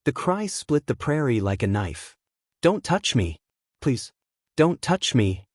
The cry split the prairie like a knife. "Don't touch me! Please, don't touch me!"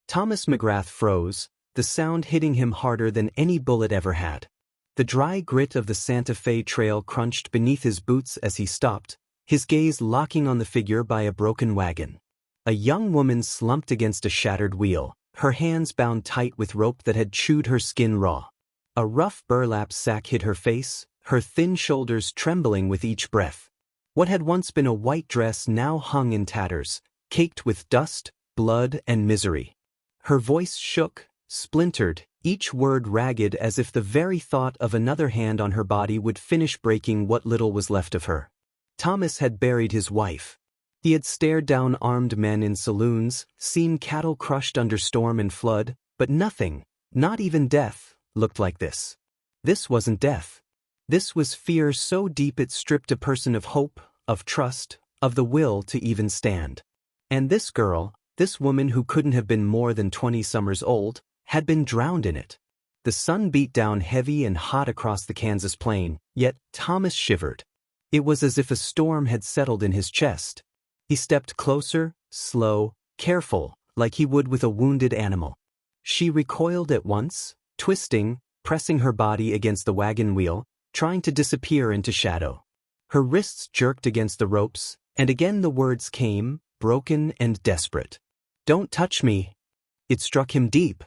Thomas McGrath froze, the sound hitting him harder than any bullet ever had. The dry grit of the Santa Fe Trail crunched beneath his boots as he stopped, his gaze locking on the figure by a broken wagon. A young woman slumped against a shattered wheel, her hands bound tight with rope that had chewed her skin raw. A rough burlap sack hid her face, her thin shoulders trembling with each breath. What had once been a white dress now hung in tatters, caked with dust, blood, and misery. Her voice shook, splintered, each word ragged as if the very thought of another hand on her body would finish breaking what little was left of her. Thomas had buried his wife. He had stared down armed men in saloons, seen cattle crushed under storm and flood, but nothing, not even death, looked like this. This wasn't death. This was fear so deep it stripped a person of hope, of trust, of the will to even stand. And this girl, this woman who couldn't have been more than 20 summers old, had been drowned in it. The sun beat down heavy and hot across the Kansas plain, yet Thomas shivered. It was as if a storm had settled in his chest. He stepped closer, slow, careful, like he would with a wounded animal. She recoiled at once, twisting, pressing her body against the wagon wheel, trying to disappear into shadow. Her wrists jerked against the ropes, and again the words came, broken and desperate. "Don't touch me." It struck him deep.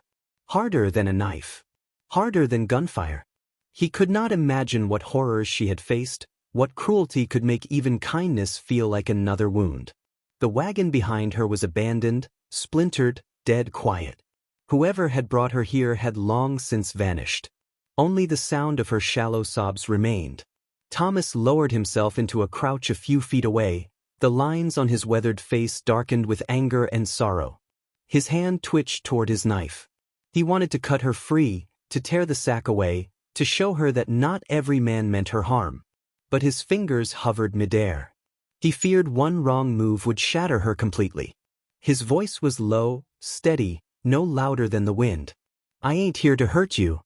Harder than a knife. Harder than gunfire. He could not imagine what horrors she had faced, what cruelty could make even kindness feel like another wound. The wagon behind her was abandoned, splintered, dead quiet. Whoever had brought her here had long since vanished. Only the sound of her shallow sobs remained. Thomas lowered himself into a crouch a few feet away, the lines on his weathered face darkened with anger and sorrow. His hand twitched toward his knife. He wanted to cut her free, to tear the sack away, to show her that not every man meant her harm. But his fingers hovered midair. He feared one wrong move would shatter her completely. His voice was low, steady, no louder than the wind. "I ain't here to hurt you."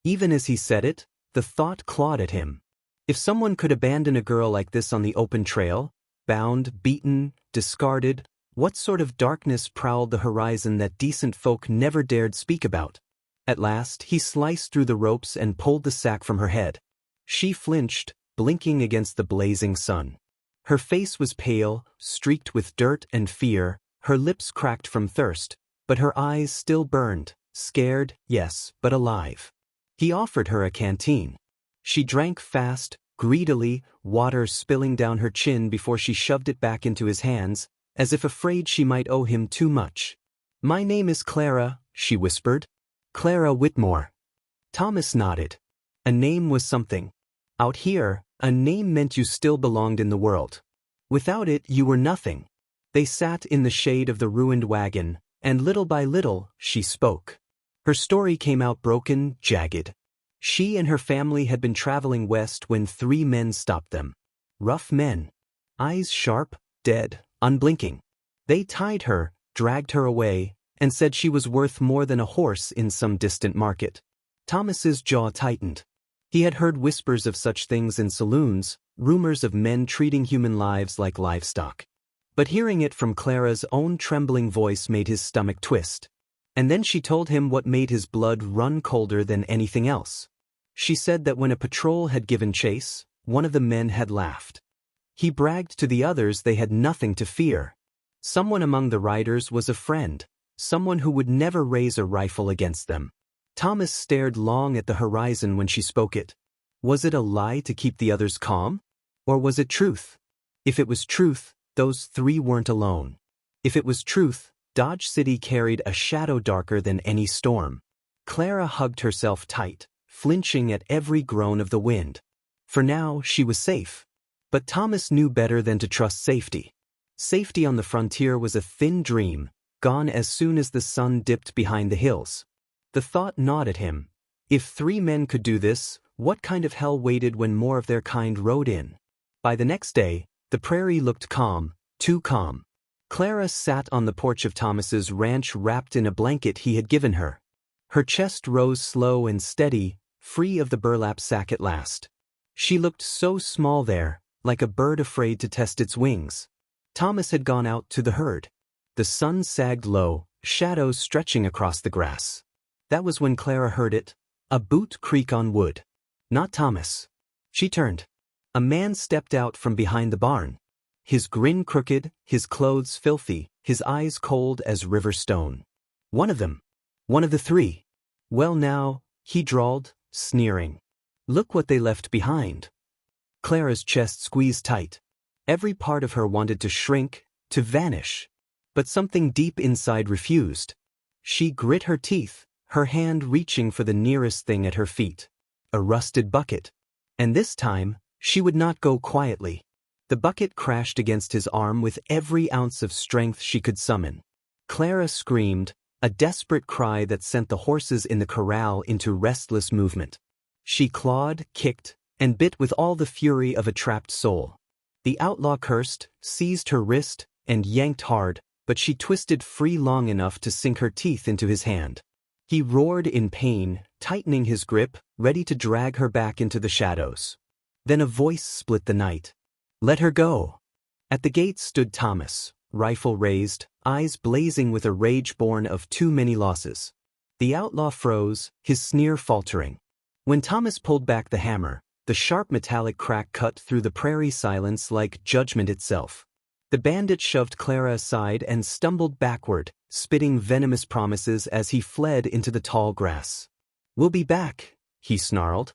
Even as he said it, the thought clawed at him. If someone could abandon a girl like this on the open trail, bound, beaten, discarded, what sort of darkness prowled the horizon that decent folk never dared speak about? At last, he sliced through the ropes and pulled the sack from her head. She flinched, blinking against the blazing sun. Her face was pale, streaked with dirt and fear, her lips cracked from thirst, but her eyes still burned, scared, yes, but alive. He offered her a canteen. She drank fast, greedily, water spilling down her chin before she shoved it back into his hands, as if afraid she might owe him too much. "My name is Clara," she whispered. "Clara Whitmore." Thomas nodded. A name was something. Out here, a name meant you still belonged in the world. Without it, you were nothing. They sat in the shade of the ruined wagon, and little by little, she spoke. Her story came out broken, jagged. She and her family had been traveling west when 3 men stopped them. Rough men. Eyes sharp, dead, unblinking. They tied her, dragged her away, and said she was worth more than a horse in some distant market. Thomas's jaw tightened. He had heard whispers of such things in saloons, rumors of men treating human lives like livestock. But hearing it from Clara's own trembling voice made his stomach twist. And then she told him what made his blood run colder than anything else. She said that when a patrol had given chase, one of the men had laughed. He bragged to the others they had nothing to fear. Someone among the riders was a friend, someone who would never raise a rifle against them. Thomas stared long at the horizon when she spoke it. Was it a lie to keep the others calm? Or was it truth? If it was truth, those 3 weren't alone. If it was truth, Dodge City carried a shadow darker than any storm. Clara hugged herself tight, flinching at every groan of the wind. For now, she was safe. But Thomas knew better than to trust safety. Safety on the frontier was a thin dream, gone as soon as the sun dipped behind the hills. The thought gnawed at him. If 3 men could do this, what kind of hell waited when more of their kind rode in? By the next day, the prairie looked calm, too calm. Clara sat on the porch of Thomas's ranch wrapped in a blanket he had given her. Her chest rose slow and steady, free of the burlap sack at last. She looked so small there, like a bird afraid to test its wings. Thomas had gone out to the herd. The sun sagged low, shadows stretching across the grass. That was when Clara heard it, a boot creak on wood. Not Thomas. She turned. A man stepped out from behind the barn. His grin crooked, his clothes filthy, his eyes cold as river stone. One of them. One of the three. Well now, he drawled, sneering. Look what they left behind. Clara's chest squeezed tight. Every part of her wanted to shrink, to vanish. But something deep inside refused. She grit her teeth, her hand reaching for the nearest thing at her feet. A rusted bucket. And this time, she would not go quietly. The bucket crashed against his arm with every ounce of strength she could summon. Clara screamed, a desperate cry that sent the horses in the corral into restless movement. She clawed, kicked, and bit with all the fury of a trapped soul. The outlaw cursed, seized her wrist, and yanked hard, but she twisted free long enough to sink her teeth into his hand. He roared in pain, tightening his grip, ready to drag her back into the shadows. Then a voice split the night. Let her go. At the gate stood Thomas, rifle raised, eyes blazing with a rage born of too many losses. The outlaw froze, his sneer faltering. When Thomas pulled back the hammer, the sharp metallic crack cut through the prairie silence like judgment itself. The bandit shoved Clara aside and stumbled backward, spitting venomous promises as he fled into the tall grass. We'll be back, he snarled.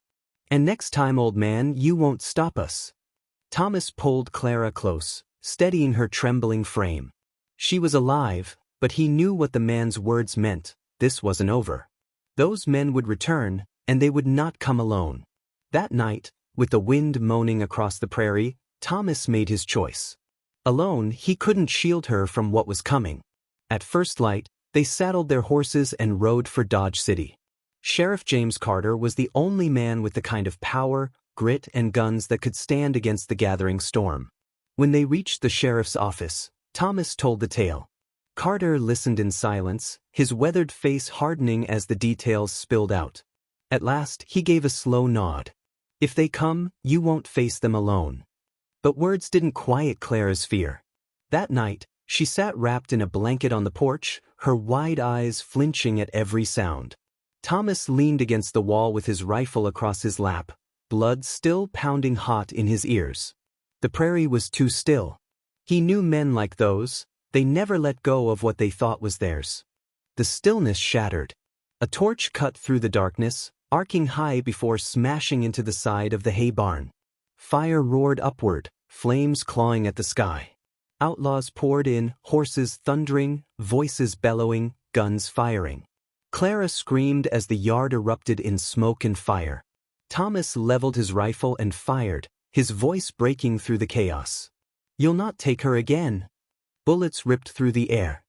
And next time, old man, you won't stop us. Thomas pulled Clara close, steadying her trembling frame. She was alive, but he knew what the man's words meant. This wasn't over. Those men would return, and they would not come alone. That night, with the wind moaning across the prairie, Thomas made his choice. Alone, he couldn't shield her from what was coming. At first light, they saddled their horses and rode for Dodge City. Sheriff James Carter was the only man with the kind of power, grit, and guns that could stand against the gathering storm. When they reached the sheriff's office, Thomas told the tale. Carter listened in silence, his weathered face hardening as the details spilled out. At last, he gave a slow nod. If they come, you won't face them alone. But words didn't quiet Clara's fear. That night, she sat wrapped in a blanket on the porch, her wide eyes flinching at every sound. Thomas leaned against the wall with his rifle across his lap, blood still pounding hot in his ears. The prairie was too still. He knew men like those, they never let go of what they thought was theirs. The stillness shattered. A torch cut through the darkness, arcing high before smashing into the side of the hay barn. Fire roared upward, flames clawing at the sky. Outlaws poured in, horses thundering, voices bellowing, guns firing. Clara screamed as the yard erupted in smoke and fire. Thomas leveled his rifle and fired, his voice breaking through the chaos. You'll not take her again. Bullets ripped through the air.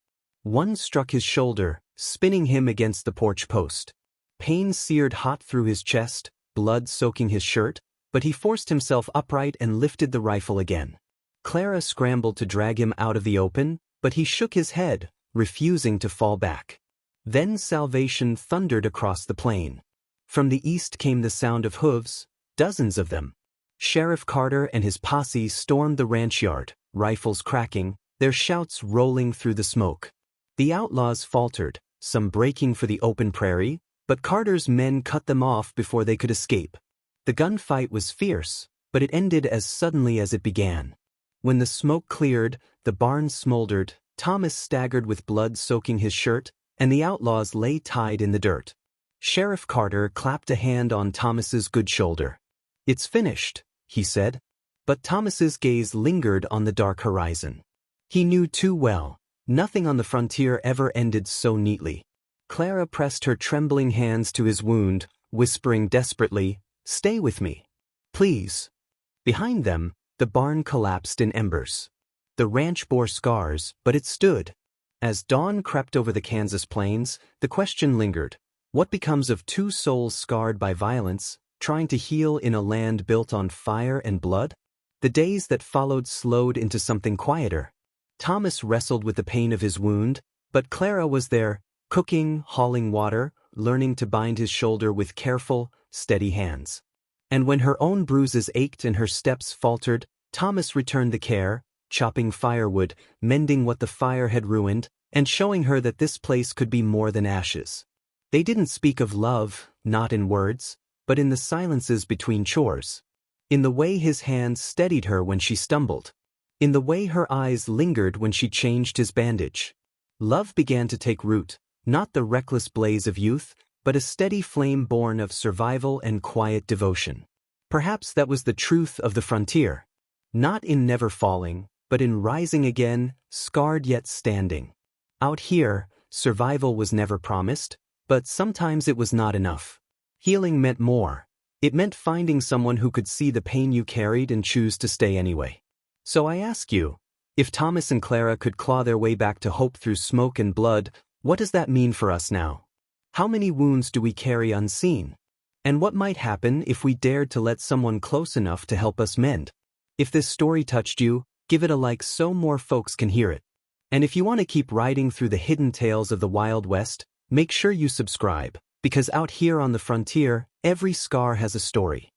One struck his shoulder, spinning him against the porch post. Pain seared hot through his chest, blood soaking his shirt, but he forced himself upright and lifted the rifle again. Clara scrambled to drag him out of the open, but he shook his head, refusing to fall back. Then salvation thundered across the plain. From the east came the sound of hooves, dozens of them. Sheriff Carter and his posse stormed the ranch yard, rifles cracking, their shouts rolling through the smoke. The outlaws faltered, some breaking for the open prairie, but Carter's men cut them off before they could escape. The gunfight was fierce, but it ended as suddenly as it began. When the smoke cleared, the barn smoldered, Thomas staggered with blood soaking his shirt, and the outlaws lay tied in the dirt. Sheriff Carter clapped a hand on Thomas's good shoulder. It's finished, he said. But Thomas's gaze lingered on the dark horizon. He knew too well, nothing on the frontier ever ended so neatly. Clara pressed her trembling hands to his wound, whispering desperately, "Stay with me. Please." Behind them, the barn collapsed in embers. The ranch bore scars, but it stood. As dawn crept over the Kansas plains, the question lingered. What becomes of two souls scarred by violence, trying to heal in a land built on fire and blood? The days that followed slowed into something quieter. Thomas wrestled with the pain of his wound, but Clara was there, cooking, hauling water, learning to bind his shoulder with careful, steady hands. And when her own bruises ached and her steps faltered, Thomas returned the care, chopping firewood, mending what the fire had ruined, and showing her that this place could be more than ashes. They didn't speak of love, not in words, but in the silences between chores. In the way his hands steadied her when she stumbled. In the way her eyes lingered when she changed his bandage. Love began to take root, not the reckless blaze of youth, but a steady flame born of survival and quiet devotion. Perhaps that was the truth of the frontier. Not in never falling, but in rising again, scarred yet standing. Out here, survival was never promised, but sometimes it was not enough. Healing meant more. It meant finding someone who could see the pain you carried and choose to stay anyway. So I ask you, if Thomas and Clara could claw their way back to hope through smoke and blood, what does that mean for us now? How many wounds do we carry unseen? And what might happen if we dared to let someone close enough to help us mend? If this story touched you, give it a like so more folks can hear it. And if you want to keep riding through the hidden tales of the Wild West, make sure you subscribe, because out here on the frontier, every scar has a story.